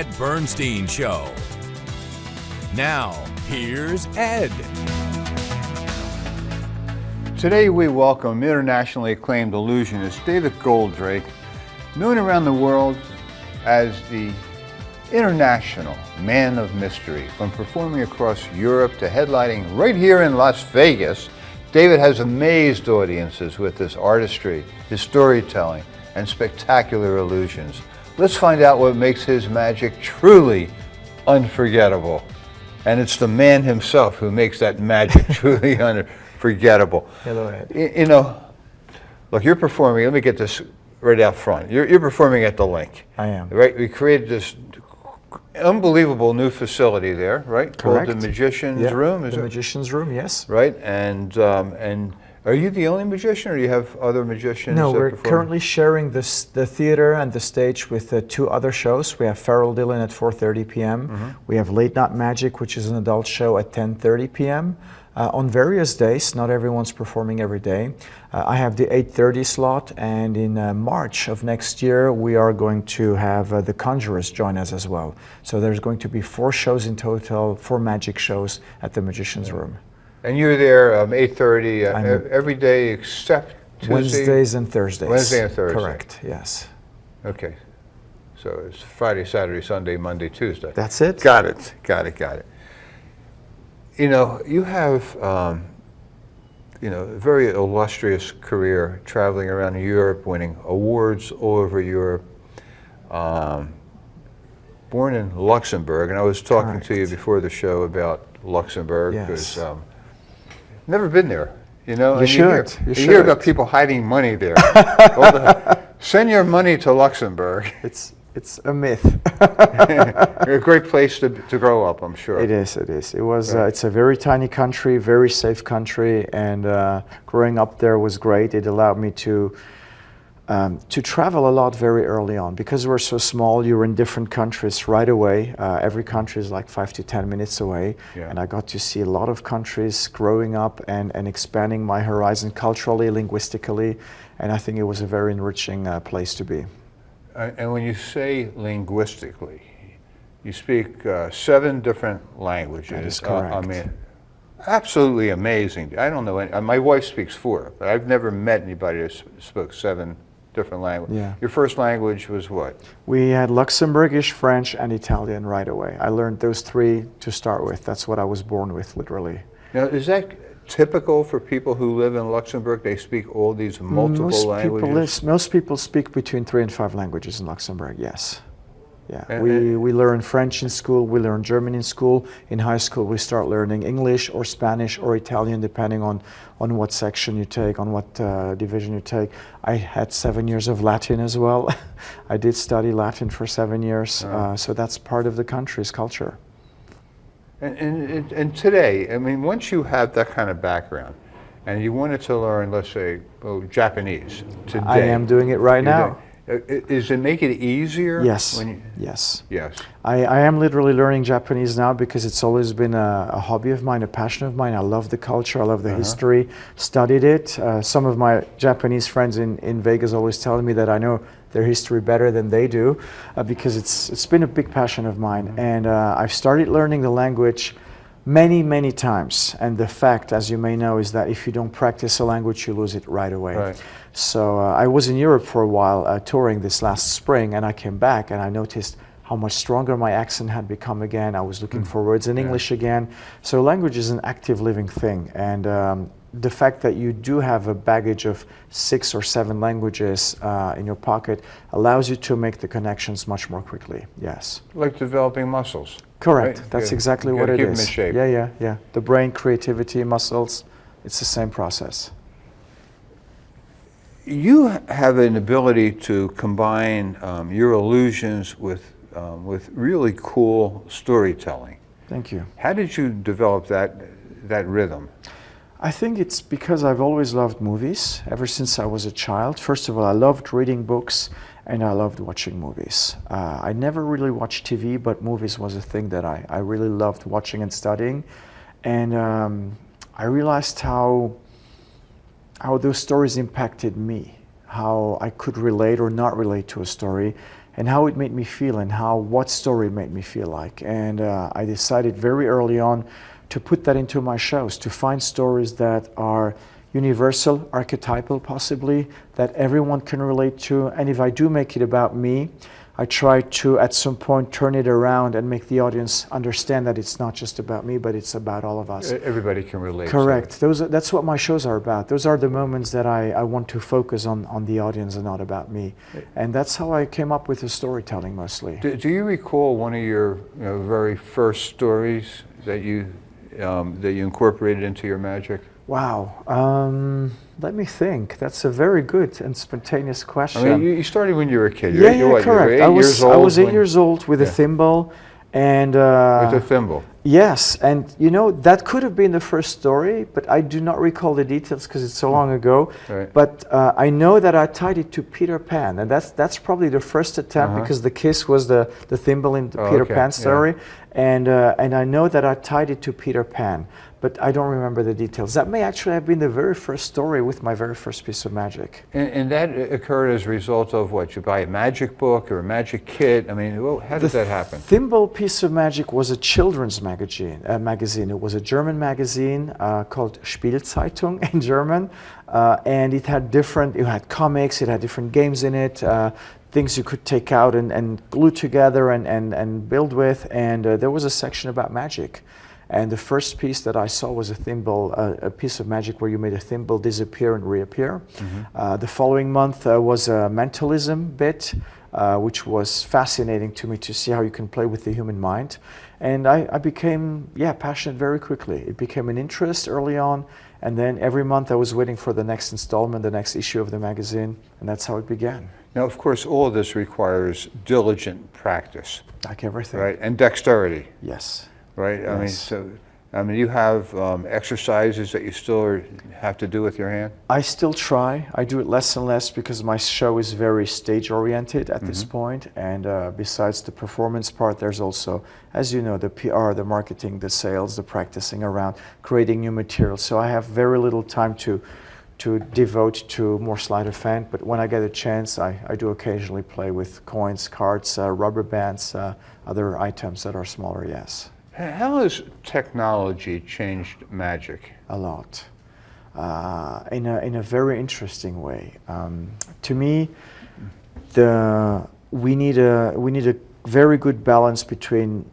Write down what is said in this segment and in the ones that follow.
Ed Bernstein Show. Now, here's Ed. Today we welcome internationally acclaimed illusionist David Goldrake, known around the world as the international man of mystery. From performing across Europe to headlining right here in Las Vegas, David has amazed audiences with his artistry, his storytelling, and spectacular illusions. Let's find out what makes his magic truly unforgettable. And it's the man himself who makes that magic truly unforgettable. Hello, Ed. You know, look, you're performing, let me get this right out front. You're performing at the Link. I am. Right? We created this unbelievable new facility there, right? Correct. Called the Magician's Room, is the it? Magician's Room, yes. Right, and are you the only magician, or do you have other magicians? No, that we're perform? currently sharing the theater and the stage with two other shows. We have Farrell Dillon at 4:30 p.m. Mm-hmm. We have Late Night Magic, which is an adult show, at 10:30 p.m. On various days, not everyone's performing every day. I have the 8:30 slot, and in March of next year, we are going to have the Conjurers join us as well. So there's going to be 4 shows in total, 4 magic shows at the Magician's Room. And you're there 8:30 every day except Tuesday? Wednesdays and Thursdays. Wednesday and Thursday. Correct, yes. Okay. So it's Friday, Saturday, Sunday, Monday, Tuesday. That's it. Got it. You know, you have a very illustrious career traveling around Europe, winning awards all over Europe. Born in Luxembourg, and I was talking to you before the show about Luxembourg, because never been there. You know, you should. You hear about people hiding money there. Send your money to Luxembourg. It's a myth. A great place to grow up, I'm sure. It is. It was. It's a very tiny country, very safe country, and growing up there was great. It allowed me to travel a lot very early on. Because we're so small, you're in different countries right away. Every country is like 5 to 10 minutes away, and I got to see a lot of countries growing up and expanding my horizon culturally, linguistically, and I think it was a very enriching place to be. And when you say linguistically, you speak 7 different languages. That is correct. I mean, absolutely amazing. I don't know any, my wife speaks 4, but I've never met anybody that spoke 7 different languages. Yeah. Your first language was what? We had Luxembourgish, French, and Italian right away. I learned those 3 to start with. That's what I was born with, literally. Now, is that typical for people who live in Luxembourg? They speak all these multiple languages? Most people speak between 3 and 5 languages in Luxembourg, yes. Yeah, And we learn French in school, we learn German in school. In high school, we start learning English or Spanish or Italian, depending on what section you take, on what division you take. I had 7 years of Latin as well. I did study Latin for 7 years, so that's part of the country's culture. And today, I mean, once you have that kind of background, and you wanted to learn, let's say, Japanese today. I am doing it right now. Does it make it easier? Yes. Yes. I am literally learning Japanese now because it's always been a hobby of mine, a passion of mine. I love the culture, I love the history, studied it. Some of my Japanese friends in Vegas always tell me that I know their history better than they do because it's been a big passion of mine. And I've started learning the language many times, and the fact, as you may know, is that if you don't practice a language, you lose it right away. Right. So I was in Europe for a while touring this last spring, and I came back and I noticed how much stronger my accent had become again. I was looking for words in English again. So language is an active living thing, and the fact that you do have a baggage of 6 or 7 languages in your pocket allows you to make the connections much more quickly. Yes. Like developing muscles. Correct. Right? That's exactly what it keep is. them in shape. Yeah. The brain, creativity, muscles, it's the same process. You have an ability to combine your illusions with really cool storytelling. Thank you. How did you develop that rhythm? I think it's because I've always loved movies ever since I was a child. First of all, I loved reading books and I loved watching movies. I never really watched TV, but movies was a thing that I really loved watching and studying. And I realized how those stories impacted me, how I could relate or not relate to a story. and how it made me feel and what story it made me feel like. And I decided very early on to put that into my shows, to find stories that are universal, archetypal possibly, that everyone can relate to. And if I do make it about me, I try to at some point turn it around and make the audience understand that it's not just about me, but it's about all of us. Everybody can relate. Correct. That's what my shows are about. Those are the moments that I want to focus on the audience and not about me. And that's how I came up with the storytelling mostly. Do you recall one of your very first stories that you incorporated into your magic? Wow. Let me think. That's a very good and spontaneous question. I mean, you started when you were a kid. Yeah, correct. You were 8 years old. I was 8 years old with a thimble, and with a thimble. Yes, and that could have been the first story, but I do not recall the details because it's so long ago. Right. But I know that I tied it to Peter Pan, and that's probably the first attempt because the kiss was the thimble in the Peter Pan story, and I know that I tied it to Peter Pan, but I don't remember the details. That may actually have been the very first story with my very first piece of magic. And that occurred as a result of what? You buy a magic book or a magic kit? I mean, how did that happen? The thimble piece of magic was a children's magazine. It was a German magazine called Spielzeitung in German, and it had comics, it had different games in it, things you could take out and glue together and build with, and there was a section about magic. And the first piece that I saw was a thimble, a piece of magic where you made a thimble disappear and reappear. The following month was a mentalism bit, which was fascinating to me to see how you can play with the human mind. And I became, passionate very quickly. It became an interest early on, and then every month I was waiting for the next installment, the next issue of the magazine, and that's how it began. Now, of course, all of this requires diligent practice. Like everything. Right, and dexterity. Yes. Right? Yes. I mean, you have exercises that you still have to do with your hand? I still try. I do it less and less because my show is very stage-oriented at this point. And besides the performance part, there's also, as you know, the PR, the marketing, the sales, the practicing around, creating new material. So I have very little time to devote to more sleight of hand. But when I get a chance, I do occasionally play with coins, cards, rubber bands, other items that are smaller, yes. How has technology changed magic? A lot, in a very interesting way. To me, we need a very good balance between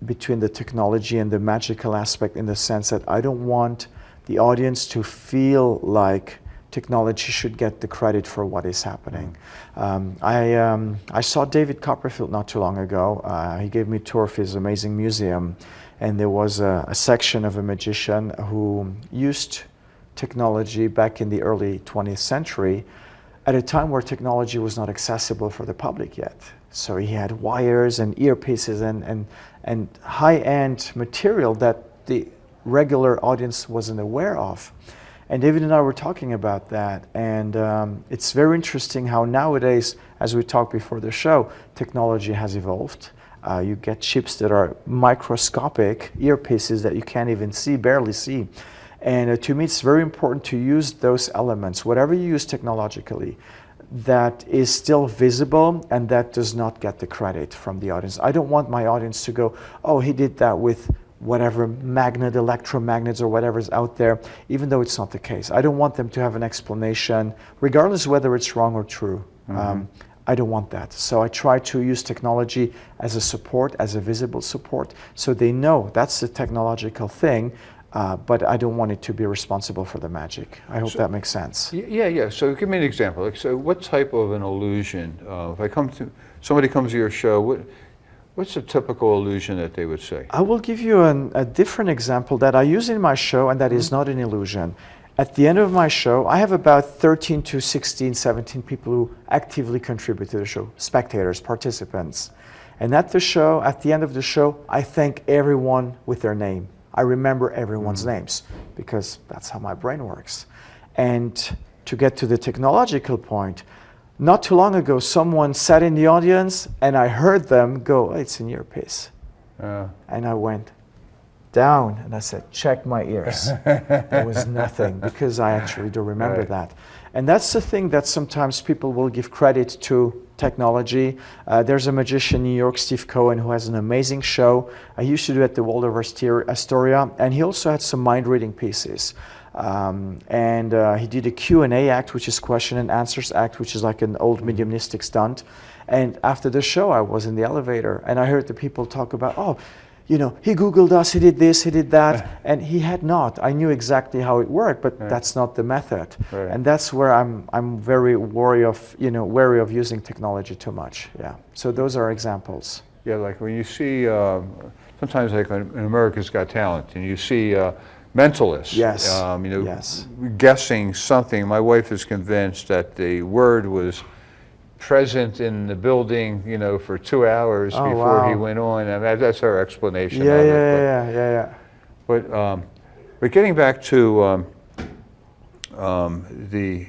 the technology and the magical aspect, in the sense that I don't want the audience to feel like technology should get the credit for what is happening. I saw David Copperfield not too long ago. He gave me a tour of his amazing museum, and there was a section of a magician who used technology back in the early 20th century at a time where technology was not accessible for the public yet. So he had wires and earpieces and high-end material that the regular audience wasn't aware of. And David and I were talking about that, and it's very interesting how nowadays, as we talked before the show, technology has evolved. You get chips that are microscopic, earpieces that you can't even see, barely see. And to me, it's very important to use those elements, whatever you use technologically, that is still visible and that does not get the credit from the audience. I don't want my audience to go, oh, he did that with whatever magnet, electromagnets, or whatever is out there, even though it's not the case. I don't want them to have an explanation, regardless whether it's wrong or true. I don't want that. So I try to use technology as a support, as a visible support, so they know that's the technological thing, but I don't want it to be responsible for the magic. I hope that makes sense. Yeah. So give me an example. Like, so what type of an illusion, if somebody comes to your show, what's a typical illusion that they would say? I will give you a different example that I use in my show, and that is not an illusion. At the end of my show, I have about 13 to 16, 17 people who actively contribute to the show, spectators, participants. And at the end of the show, I thank everyone with their name. I remember everyone's names, because that's how my brain works. And to get to the technological point, not too long ago, someone sat in the audience and I heard them go, oh, it's an earpiece. And I went, down, and I said, check my ears. There was nothing, because I actually do remember that. And that's the thing that sometimes people will give credit to technology. There's a magician in New York, Steve Cohen, who has an amazing show. I used to do it at the Waldorf Astoria, and he also had some mind-reading pieces. He did a Q&A act, which is question and answers act, which is like an old mediumistic stunt. And after the show, I was in the elevator, and I heard the people talk about, oh, you know, he Googled us, he did this, he did that, and he had not. I knew exactly how it worked, but that's not the method. And that's where I'm very wary of using technology too much. Yeah. So those are examples. Yeah, like when you see, sometimes like in America's Got Talent, and you see mentalists, Yes. Yes. Guessing something. My wife is convinced that the word was present in the building, for 2 hours before he went on, and that's her explanation of it. Yeah. But getting back to the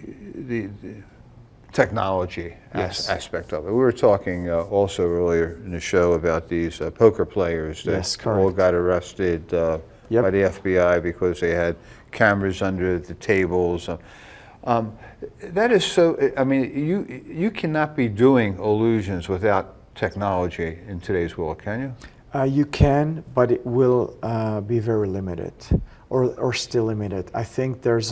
technology aspect of it, we were talking also earlier in the show about these poker players that all got arrested by the FBI because they had cameras under the tables. That is so, I mean, you cannot be doing illusions without technology in today's world, can you? You can, but it will be very limited, or still limited. I think there's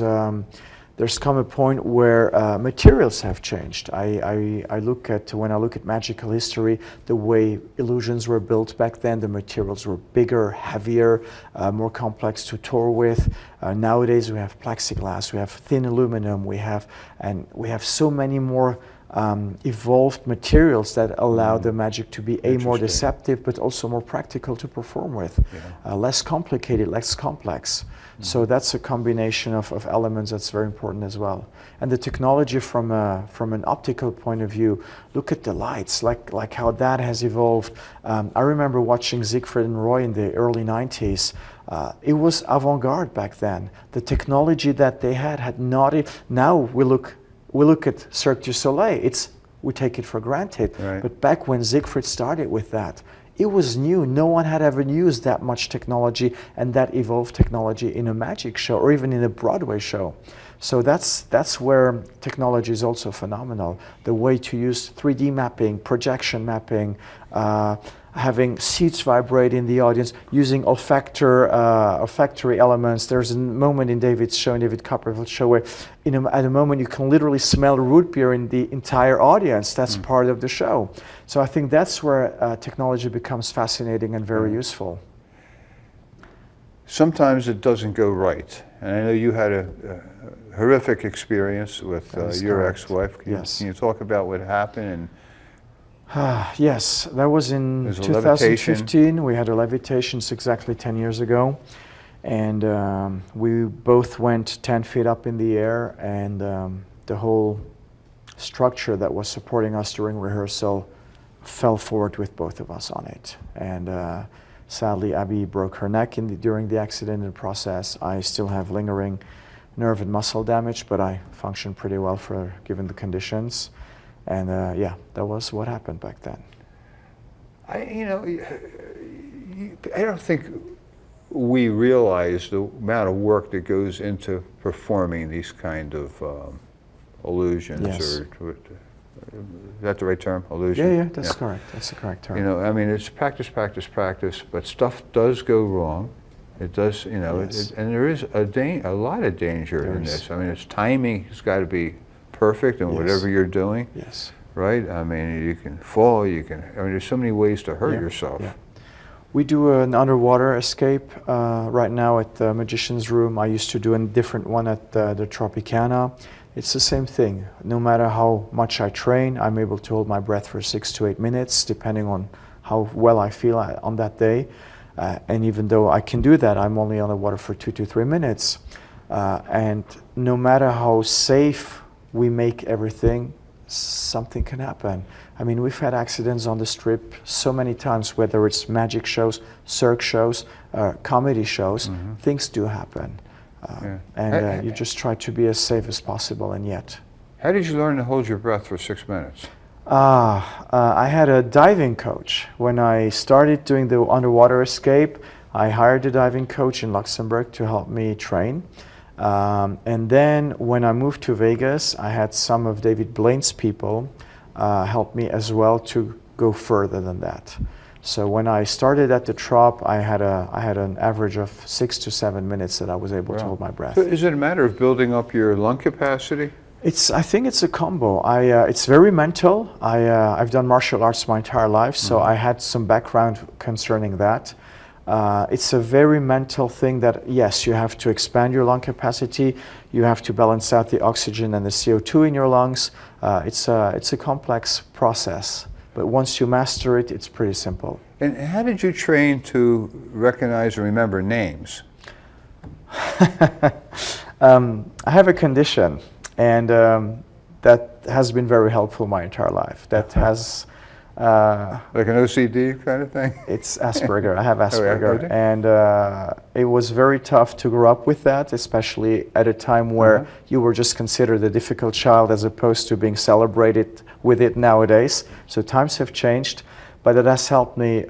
come a point where materials have changed. I look at, when I look at magical history, the way illusions were built back then, the materials were bigger, heavier, more complex to tour with. Nowadays we have plexiglass, we have thin aluminum, we have so many more evolved materials that allow the magic to be more deceptive, but also more practical to perform with, less complicated, less complex. So that's a combination of elements that's very important as well. And the technology from an optical point of view, look at the lights, like how that has evolved. I remember watching Siegfried and Roy in the early 90s. It was avant-garde back then. The technology that they had not. Now we look at Cirque du Soleil. We take it for granted. Right. But back when Siegfried started with that, it was new. No one had ever used that much technology and that evolved technology in a magic show or even in a Broadway show. So that's where technology is also phenomenal. The way to use 3D mapping, projection mapping, having seats vibrate in the audience, using olfactory elements. There's a moment in David's show, in David Copperfield's show, where at a moment you can literally smell root beer in the entire audience. That's part of the show. So I think that's where technology becomes fascinating and very useful. Sometimes it doesn't go right. And I know you had a horrific experience with your ex-wife. Can you talk about what happened? And yes, that was in 2015. We had a levitation. It's exactly 10 years ago. And we both went 10 feet up in the air, and the whole structure that was supporting us during rehearsal fell forward with both of us on it. And sadly, Abby broke her neck during the accident in the process. I still have lingering nerve and muscle damage, but I functioned pretty well given the conditions. And that was what happened back then. I don't think we realize the amount of work that goes into performing these kind of illusions. Yes. Is that the right term? Illusion? Yeah, that's correct. That's the correct term. I mean, it's practice, practice, practice, but stuff does go wrong. It does, Yes. and there is a lot of danger in this. I mean, its timing has got to be perfect in whatever you're doing. Yes. Right? I mean, you can fall, there's so many ways to hurt yourself. Yeah. We do an underwater escape right now at the Magician's Room. I used to do a different one at the Tropicana. It's the same thing. No matter how much I train, I'm able to hold my breath for 6 to 8 minutes, depending on how well I feel on that day. And even though I can do that, I'm only on the water for 2 to 3 minutes. And no matter how safe we make everything, something can happen. I mean, we've had accidents on the Strip so many times, whether it's magic shows, cirque shows, comedy shows. Things do happen. And you just try to be as safe as possible, and yet. How did you learn to hold your breath for 6 minutes? I had a diving coach. When I started doing the underwater escape, I hired a diving coach in Luxembourg to help me train. And then when I moved to Vegas, I had some of David Blaine's people help me as well to go further than that. So when I started at the Trop, I had an average of 6 to 7 minutes that I was able to hold my breath. So is it a matter of building up your lung capacity? I think it's a combo. It's very mental. I've done martial arts my entire life, so I had some background concerning that. It's a very mental thing that, yes, you have to expand your lung capacity, you have to balance out the oxygen and the CO2 in your lungs. It's a complex process, but once you master it, it's pretty simple. And how did you train to recognize and remember names? I have a condition, and that has been very helpful my entire life. That has... like an OCD kind of thing? It's Asperger. I have Asperger. Okay. And it was very tough to grow up with that, especially at a time where you were just considered a difficult child as opposed to being celebrated with it nowadays. So times have changed, but it has helped me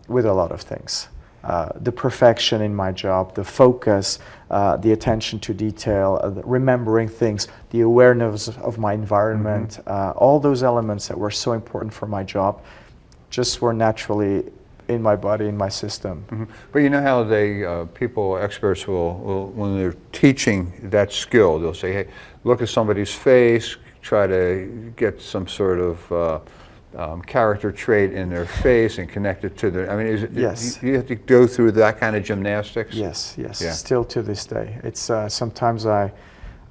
with a lot of things. The perfection in my job, the focus, the attention to detail, remembering things, the awareness of my environment, all those elements that were so important for my job just were naturally in my body, in my system. But you know how experts will, when they're teaching that skill, they'll say, hey, look at somebody's face, try to get some sort of character trait in their face and connect it to their, I mean, yes. You have to go through that kind of gymnastics? Yes, yes, Yeah. Still to this day. It's sometimes I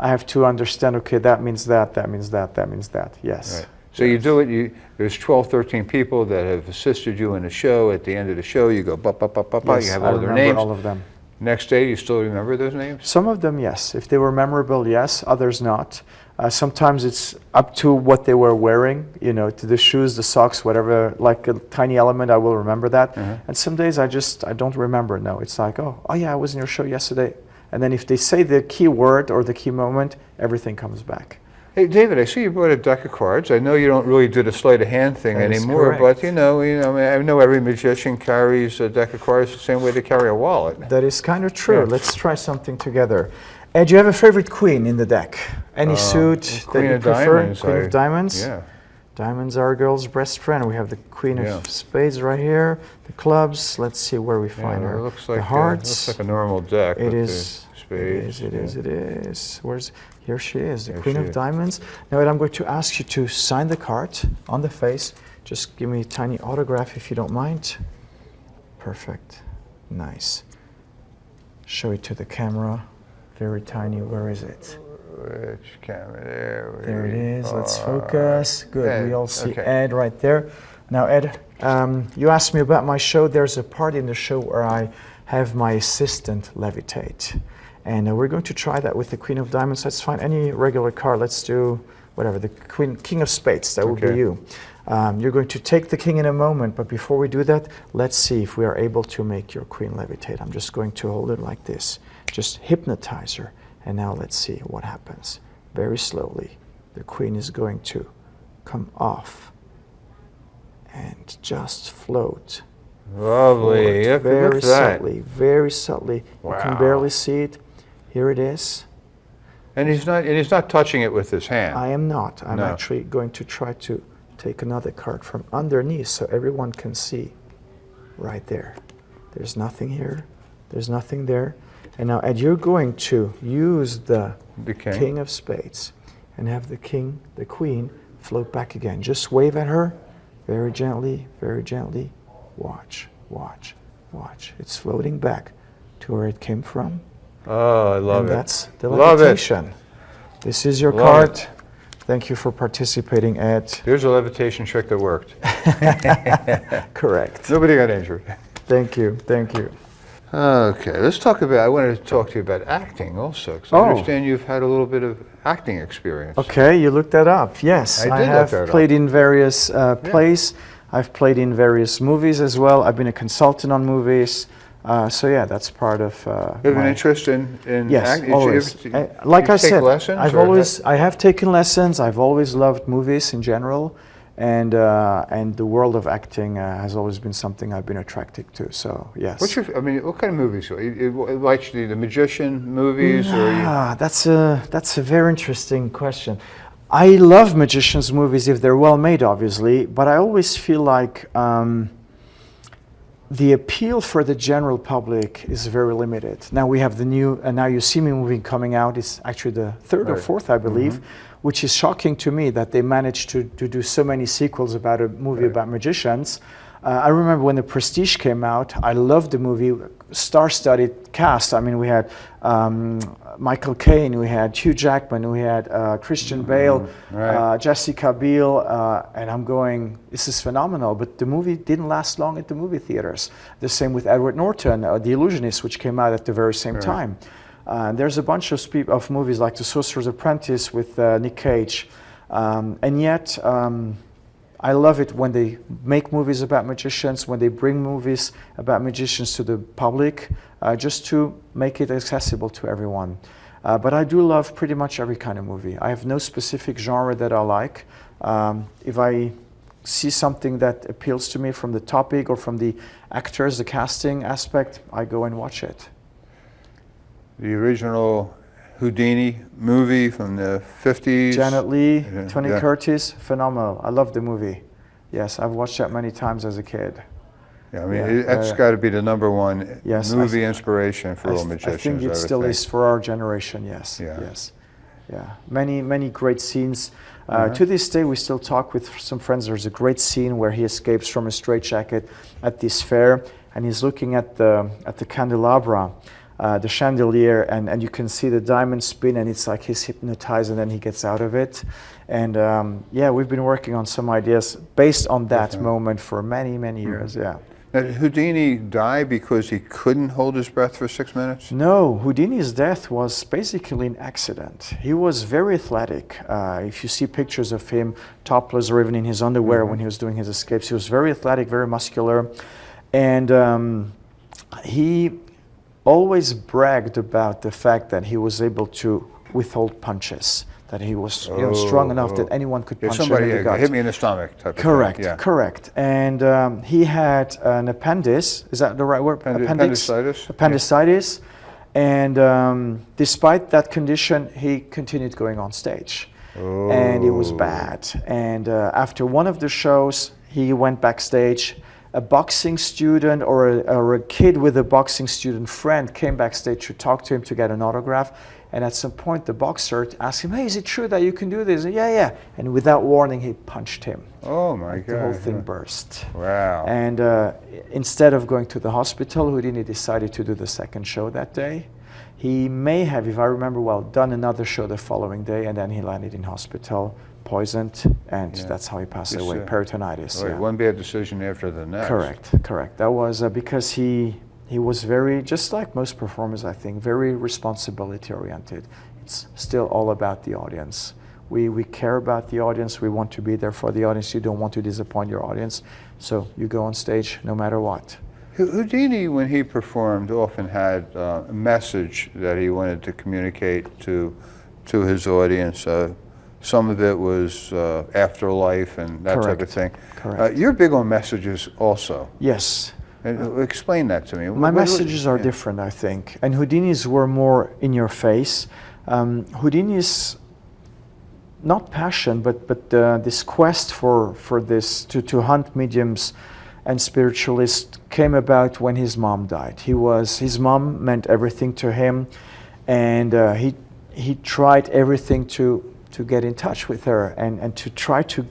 have to understand, okay, that means that, that means that, that means that, yes. Right. So you do it, there's 12, 13 people that have assisted you in a show. At the end of the show, you go, Yes, you have I all their remember names. all of them. Next day, you still remember those names? Some of them, yes. If they were memorable, yes. Others not. Sometimes it's up to what they were wearing, you know, to the shoes, the socks, whatever, like a tiny element, I will remember that. And some days I don't remember, no. It's like, oh yeah, I was in your show yesterday. And then if they say the key word or the key moment, everything comes back. Hey, David, I see you brought a deck of cards. I know you don't really do the sleight of hand thing That is anymore, correct. but I know every magician carries a deck of cards the same way they carry a wallet. That is kind of true. Yeah. Let's try something together. Ed, do you have a favorite queen in the deck? Any suit that Queen you of prefer? Diamonds. Queen of Diamonds? Yeah. Diamonds are a girl's best friend. We have the Queen Yeah. of Spades right here. The clubs. Let's see where we find Yeah, her. it looks like the hearts. looks like a normal deck. It with is. the spades. It is. It is. Here she is, the There Queen she of is. Diamonds. Now, Ed, I'm going to ask you to sign the card on the face. Just give me a tiny autograph if you don't mind. Perfect. Nice. Show it to the camera. Very tiny. Where is it? Which camera? There. There it is. Let's focus. Good. Ed, We all see okay. Ed right there. Now, Ed, you asked me about my show. There's a part in the show where I have my assistant levitate. And we're going to try that with the Queen of Diamonds. Let's find any regular card. Let's do whatever, the King of Spades. That would be Okay. you. You're going to take the king in a moment, but before we do that, let's see if we are able to make your queen levitate. I'm just going to hold it like this. Just hypnotize her. And now let's see what happens. Very slowly, the queen is going to come off and just float. Lovely. forward. Look Very at that. subtly, very subtly. You can Wow. barely see it. Here it is. And he's not touching it with his hand. I am not. I'm No. actually going to try to take another card from underneath so everyone can see right there. There's nothing here. There's nothing there. And now, Ed, you're going to use the King of Spades and have the Queen float back again. Just wave at her very gently, very gently. Watch, watch, watch. It's floating back to where it came from. Oh, I love And it. that's the Love it. levitation. This is your Love card. it. Thank you for participating, Ed. There's a levitation trick that worked. Correct. Nobody got injured. Thank you. Thank you. Okay, I wanted to talk to you about acting also, because I understand you've had a little bit of acting experience. Okay, you looked that up. Yes, I I did have look that played in various plays. I've played in various movies as well. I've been a consultant on movies. So yeah, that's part of. You have an interest in Yes, acting? always. Like I said, lessons, I have taken lessons. I've always loved movies in general, and the world of acting has always been something I've been attracted to. So yes. I mean, what kind of movies? Like the magician movies, or that's a very interesting question. I love magicians movies if they're well made, obviously, but I always feel like the appeal for the general public is very limited. Now we have the new Now You See Me movie coming out. It's actually the third or fourth, I believe, which is shocking to me that they managed to do so many sequels about a movie about magicians. I remember when The Prestige came out, I loved the movie, star-studded cast. I mean, we had Michael Caine, we had Hugh Jackman, we had Christian Bale, Jessica Biel, and I'm going, this is phenomenal, but the movie didn't last long at the movie theaters. The same with Edward Norton, The Illusionist, which came out at the very same time. There's a bunch of movies like The Sorcerer's Apprentice with Nick Cage, and yet I love it when they make movies about magicians, when they bring movies about magicians to the public, just to make it accessible to everyone. But I do love pretty much every kind of movie. I have no specific genre that I like. If I see something that appeals to me from the topic or from the actors, the casting aspect, I go and watch it. The original Houdini movie from the 50s. Janet Leigh, Tony Curtis, phenomenal. I love the movie. Yes, I've watched that many times as a kid. Yeah, I mean, that's got to be the #1 movie inspiration for all magicians. I think it still is for our generation, yes. Yes. Yeah, many great scenes. To this day, we still talk with some friends. There's a great scene where he escapes from a straitjacket at this fair, and he's looking at the candelabra, the chandelier, and you can see the diamond spin, and it's like he's hypnotized, and then he gets out of it. And yeah, we've been working on some ideas based on that moment for many years. Yeah. Now, did Houdini die because he couldn't hold his breath for 6 minutes? No, Houdini's death was basically an accident. He was very athletic. If you see pictures of him topless or even in his underwear when he was doing his escapes, he was very athletic, very muscular, and he always bragged about the fact that he was able to withhold punches, that he was strong enough that anyone could punch him in the gut. Hit me in the stomach type Correct, of thing. correct. And he had an is that the right word? Appendicitis. Appendicitis. And despite that condition, he continued going on stage. And it was bad. And after one of the shows, he went backstage. A boxing student or a kid with a boxing student friend came backstage to talk to him to get an autograph. And at some point, the boxer asked him, "Hey, is it true that you can do this?" And, yeah. And without warning, he punched him. Oh, my God. The whole thing burst. Wow. And instead of going to the hospital, Houdini decided to do the second show that day. He may have, if I remember well, done another show the following day, and then he landed in hospital, poisoned, and that's how he passed away, peritonitis. One bad decision after the next. Correct. That was because he was very, just like most performers, I think, very responsibility oriented. It's still all about the audience. We care about the audience. We want to be there for the audience. You don't want to disappoint your audience. So you go on stage no matter what. Houdini, when he performed, often had a message that he wanted to communicate to his audience. Some of it was afterlife and that type of thing. Correct. You're big on messages also. Yes. Explain that to me. My messages are different, I think. And Houdini's were more in your face. Houdini's not passion, but this quest for this, to hunt mediums and spiritualists came about when his mom died. His mom meant everything to him, and he tried everything to get in touch with her and to try to,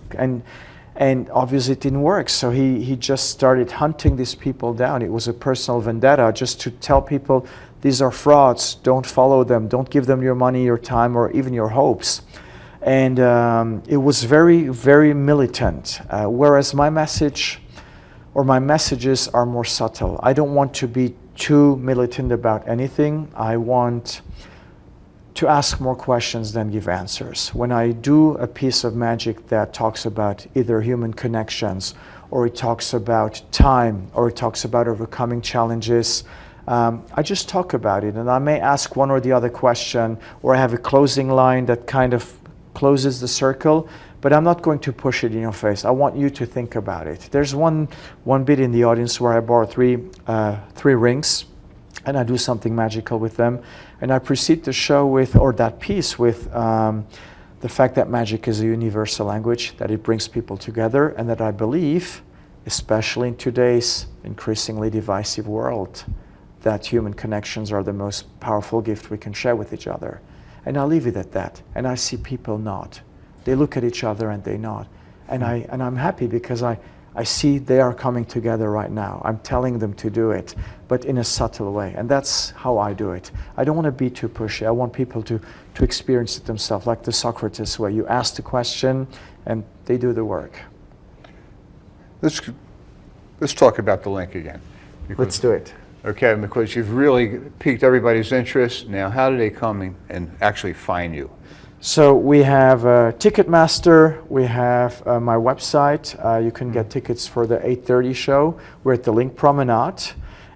and obviously it didn't work. So he just started hunting these people down. It was a personal vendetta, just to tell people, these are frauds, don't follow them, don't give them your money, your time, or even your hopes. And it was very militant, whereas my message, or my messages, are more subtle. I don't want to be too militant about anything. I want to ask more questions than give answers. When I do a piece of magic that talks about either human connections, or it talks about time, or it talks about overcoming challenges, I just talk about it, and I may ask one or the other question, or I have a closing line that kind of closes the circle, but I'm not going to push it in your face. I want you to think about it. There's one bit in the audience where I borrow three rings, and I do something magical with them, and I precede the show with, or that piece with, the fact that magic is a universal language, that it brings people together, and that I believe, especially in today's increasingly divisive world, that human connections are the most powerful gift we can share with each other. And I'll leave it at that. And I see people nod. They look at each other and they nod. And I'm happy because I see they are coming together right now. I'm telling them to do it, but in a subtle way. And that's how I do it. I don't want to be too pushy. I want people to experience it themselves, like the Socrates way. You ask the question and they do the work. Let's talk about the link again. Let's do it. Okay, because you've really piqued everybody's interest. Now, how do they come and actually find you? So we have Ticketmaster, we have my website. You can get tickets for the 8:30 show. We're at the Link Promenade,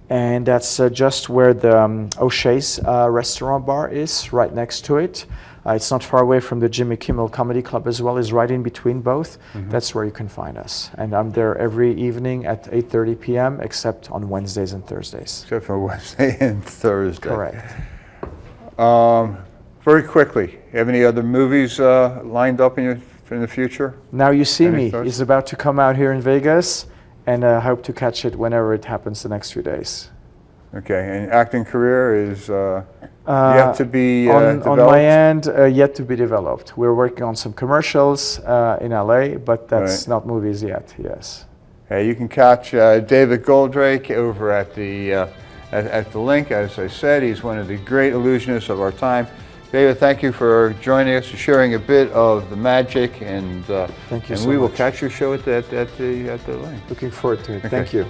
and that's just where the O'Shea's restaurant bar is, right next to it. It's not far away from the Jimmy Kimmel Comedy Club as well. It's right in between both. That's where you can find us. And I'm there every evening at 8:30 p.m. except on Wednesdays and Thursdays. Except for Wednesday and Thursday. Correct. Very quickly, you have any other movies lined up in the future? Now You See Any Me thoughts? is about to come out here in Vegas, and I hope to catch it whenever it happens the next few days. Okay, and acting career is yet to be developed? On my end, yet to be developed. We're working on some commercials in LA, but that's not movies yet, yes. Hey, you can catch David Goldrake over at the Link. As I said, he's one of the great illusionists of our time. David, thank you for joining us, sharing a bit of the magic, and thank you and so we will much. catch your show at the Link. Looking forward to it. Okay. Thank you.